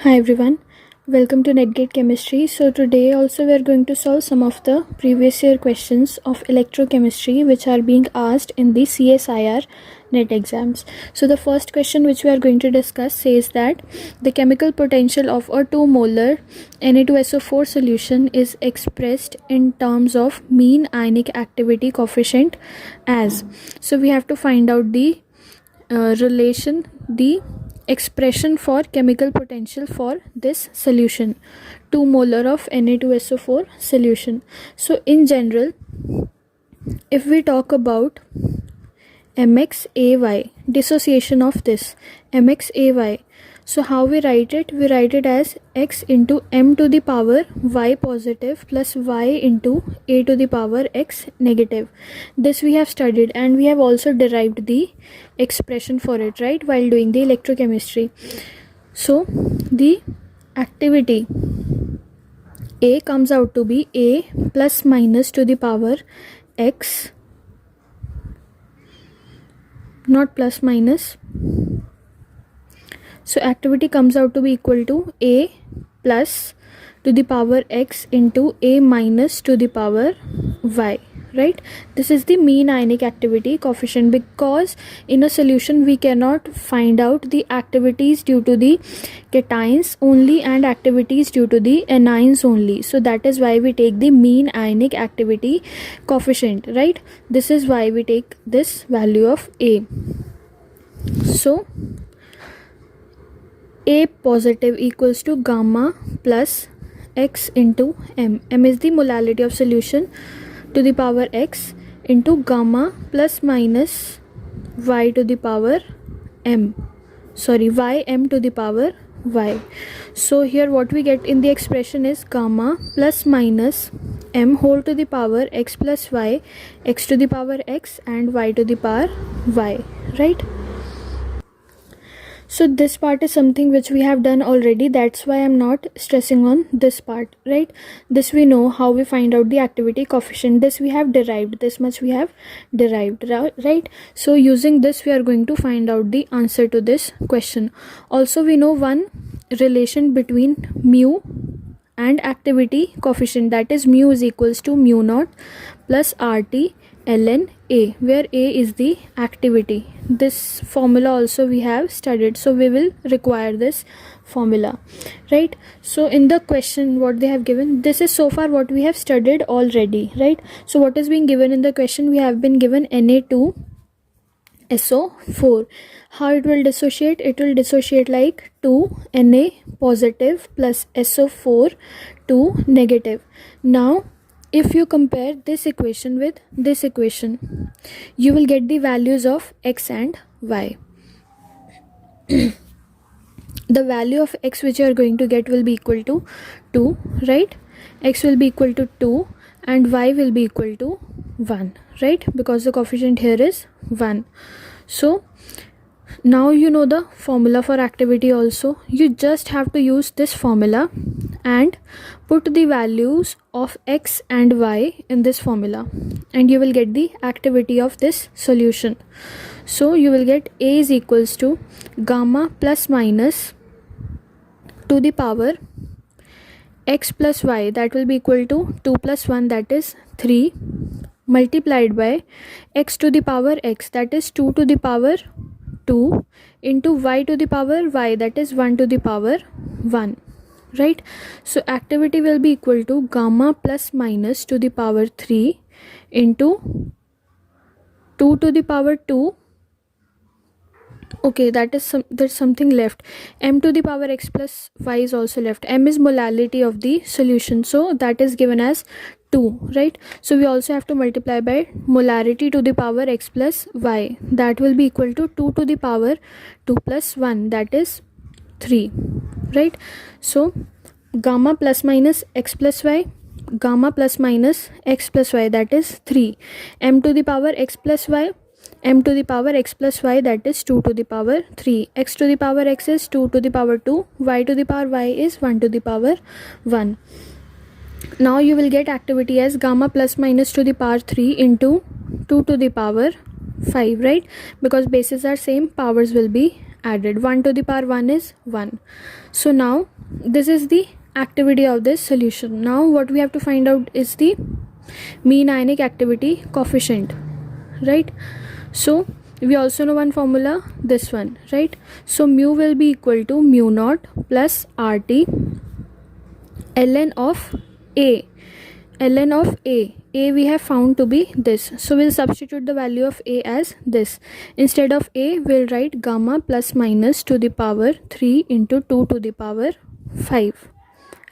Hi everyone, welcome to NetGate Chemistry. So today also we are going to solve some of the previous year questions of electrochemistry which are being asked in the CSIR NET exams. So the first question which we are going to discuss says that the chemical potential of a 2 molar Na2SO4 solution is expressed in terms of mean ionic activity coefficient as. So we have to find out the the expression for chemical potential for this solution, 2 molar of Na2SO4 solution. So in general, if we talk about MXAY, dissociation of this MXAY, so how we write it? We write it as x into m to the power y positive plus y into a to the power x negative. This we have studied and we have also derived the expression for it, right, while doing the electrochemistry. So the activity A comes out to be A plus minus to the power x, not plus minus. So activity comes out to be equal to A plus to the power x into A minus to the power y, right? This is the mean ionic activity coefficient, because in a solution we cannot find out the activities due to the cations only and activities due to the anions only. So that is why we take the mean ionic activity coefficient, right? This is why we take this value of A. So A positive equals to gamma plus x into m. M is the molality of solution to the power x into gamma plus minus y to the power m. Y m to the power y. So here what we get in the expression is gamma plus minus m whole to the power x plus y, x to the power x and y to the power y, right? So this part is something which we have done already, that's why I'm not stressing on this part, right? This we know how we find out the activity coefficient. This we have derived, this much we have derived, right? So using this we are going to find out the answer to this question. Also we know one relation between mu and activity coefficient, that is mu is equals to mu naught plus RT ln A, where A is the activity. This formula also we have studied, so we will require this formula, right? So in the question what they have given, this is so far what we have studied already, right? So what is being given in the question, we have been given Na2SO4. How it will dissociate? It will dissociate like 2 Na positive plus SO4 2 negative. Now if you compare this equation with this equation, you will get the values of x and y. The value of x which you are going to get will be equal to 2, right? X will be equal to 2 and y will be equal to 1, right? Because the coefficient here is 1. So now you know the formula for activity also. You just have to use this formula and put the values of x and y in this formula and you will get the activity of this solution. So you will get A is equals to gamma plus minus to the power x plus y, that will be equal to 2 plus 1, that is 3, multiplied by x to the power x, that is 2 to the power 2 into y to the power y, that is 1 to the power 1, right? So activity will be equal to gamma plus minus to the power 3 into 2 to the power 2. Okay, there's something left. M to the power x plus y is also left. M is molality of the solution, so that is given as 2, right? So we also have to multiply by molarity to the power x plus y, that will be equal to 2 to the power 2 plus 1, that is 3, right? So gamma plus minus x plus y, gamma plus minus x plus y, that is 3, m to the power x plus y, m to the power x plus y, that is 2 to the power 3, x to the power x is 2 to the power 2, y to the power y is 1 to the power 1. Now you will get activity as gamma plus minus to the power 3 into 2 to the power 5, right? Because bases are same, powers will be added. 1 to the power 1 is 1. So now this is the activity of this solution. Now what we have to find out is the mean ionic activity coefficient, right? So we also know one formula, this one, right? So mu will be equal to mu naught plus RT ln of A. Ln of A we have found to be this. So we'll substitute the value of A as this. Instead of A, we'll write gamma plus minus to the power 3 into 2 to the power 5.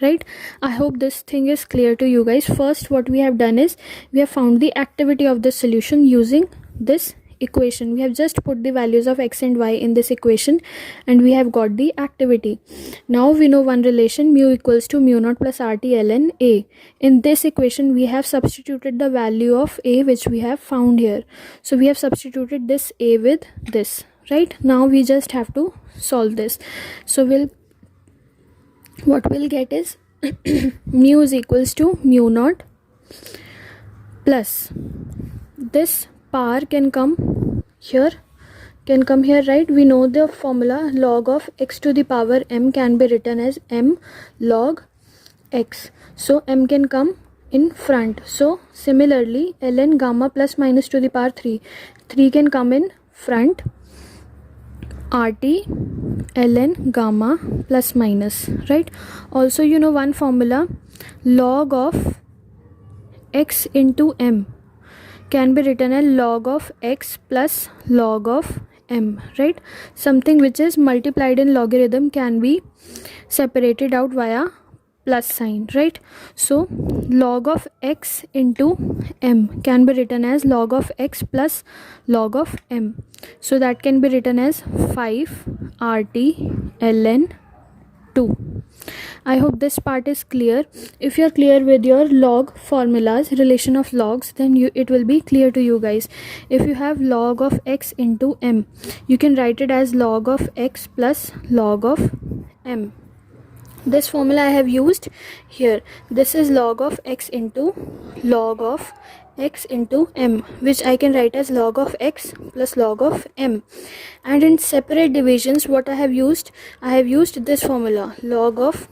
Right? I hope this thing is clear to you guys. First, what we have done is we have found the activity of the solution using this equation. We have just put the values of x and y in this equation and we have got the activity. Now we know one relation, mu equals to mu naught plus RT ln A. In this equation we have substituted the value of A which we have found here. So we have substituted this A with this, right? Now we just have to solve this. So what we'll get is mu is equals to mu naught plus this power can come here, right? We know the formula, log of x to the power m can be written as m log x. So m can come in front. So similarly ln gamma plus minus to the power 3 can come in front, RT ln gamma plus minus, right? Also you know one formula, log of x into m can be written as log of x plus log of m, right? Something which is multiplied in logarithm can be separated out via plus sign, right? So log of x into m can be written as log of x plus log of m. So that can be written as 5 RT ln 2. I hope this part is clear. If you are clear with your log formulas, relation of logs, then it will be clear to you guys. If you have log of x into m, you can write it as log of x plus log of m. This formula I have used here. This is log of x into log of x into m, which I can write as log of x plus log of m. And in separate divisions, what I have used this formula, log of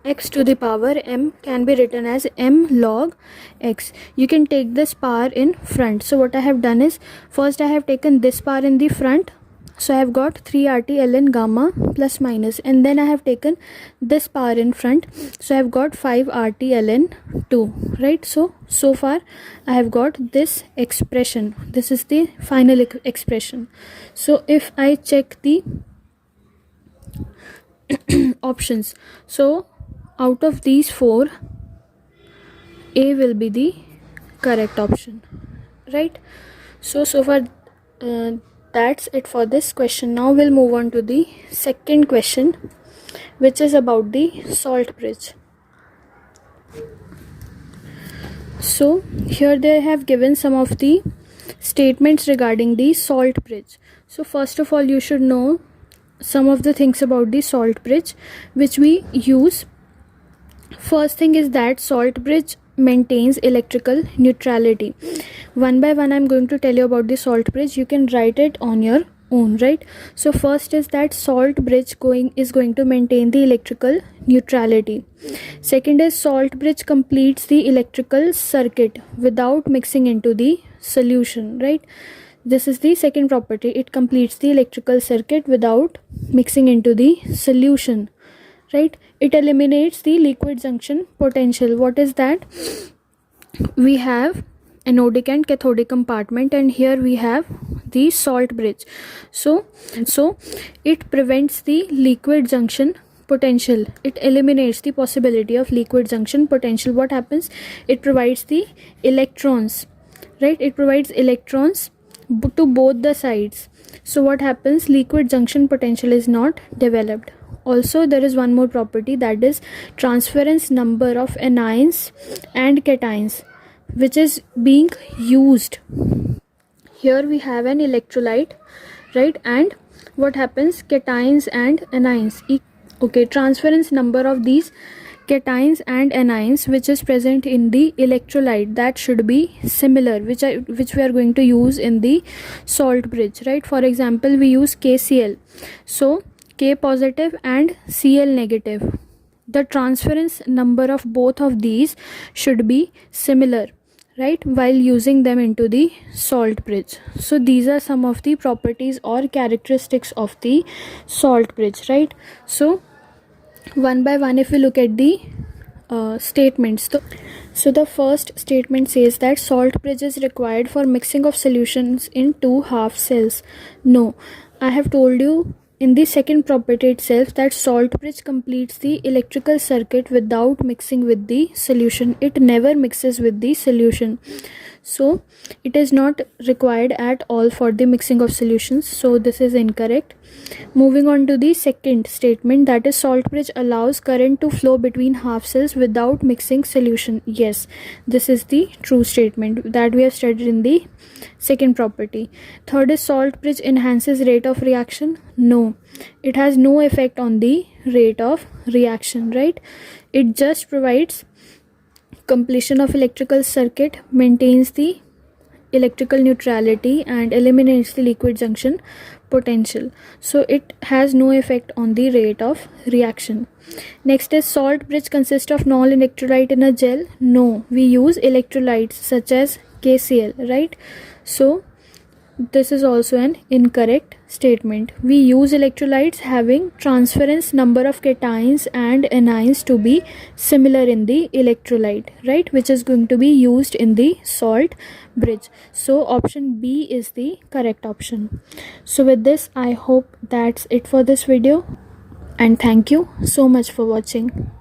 x to the power m can be written as m log x. You can take this power in front. So what I have done is, first I have taken this power in the front. So I have got 3 RT ln gamma plus minus, and then I have taken this power in front. So I have got 5 RT ln 2, right? So far I have got this expression. This is the final expression. So if I check the options, so out of these 4, A will be the correct option, right? So far that's it for this question. Now we'll move on to the second question, which is about the salt bridge. So here they have given some of the statements regarding the salt bridge. So first of all, you should know some of the things about the salt bridge which we use. First thing is that salt bridge maintains electrical neutrality. One by one I'm going to tell you about the salt bridge. You can write it on your own, right? So first is that salt bridge is going to maintain the electrical neutrality. Second is salt bridge completes the electrical circuit without mixing into the solution, right? This is the second property. It completes the electrical circuit without mixing into the solution, right? It eliminates the liquid junction potential. What is that? We have anodic and cathodic compartment, and here we have the salt bridge. So it prevents the liquid junction potential. It eliminates the possibility of liquid junction potential. What happens? It provides the electrons, right? It provides electrons to both the sides. So what happens? Liquid junction potential is not developed. Also, there is one more property, that is transference number of anions and cations, which is being used. Here we have an electrolyte, right? And what happens? Cations and anions. Okay, transference number of these cations and anions which is present in the electrolyte, that should be similar, which we are going to use in the salt bridge, right? For example, we use KCl, so K positive and Cl negative. The transference number of both of these should be similar, right, while using them into the salt bridge. So these are some of the properties or characteristics of the salt bridge, right? So one by one, if we look at the statements, so the first statement says that salt bridge is required for mixing of solutions in two half cells. No, I have told you in the second property itself that salt bridge completes the electrical circuit without mixing with the solution. It never mixes with the solution, so it is not required at all for the mixing of solutions, so this is incorrect. Moving on to the second statement, that is salt bridge allows current to flow between half cells without mixing solution. Yes, this is the true statement that we have studied in the second property. Third is salt bridge enhances rate of reaction. No, it has no effect on the rate of reaction, right? It just provides completion of electrical circuit, maintains the electrical neutrality and eliminates the liquid junction potential, so it has no effect on the rate of reaction. Next is salt bridge consists of non-electrolyte in a gel. No, we use electrolytes such as KCl, right? So this is also an incorrect statement. We use electrolytes having transference number of cations and anions to be similar in the electrolyte, right, which is going to be used in the salt bridge. So option B is the correct option. So with this, I hope that's it for this video, and thank you so much for watching.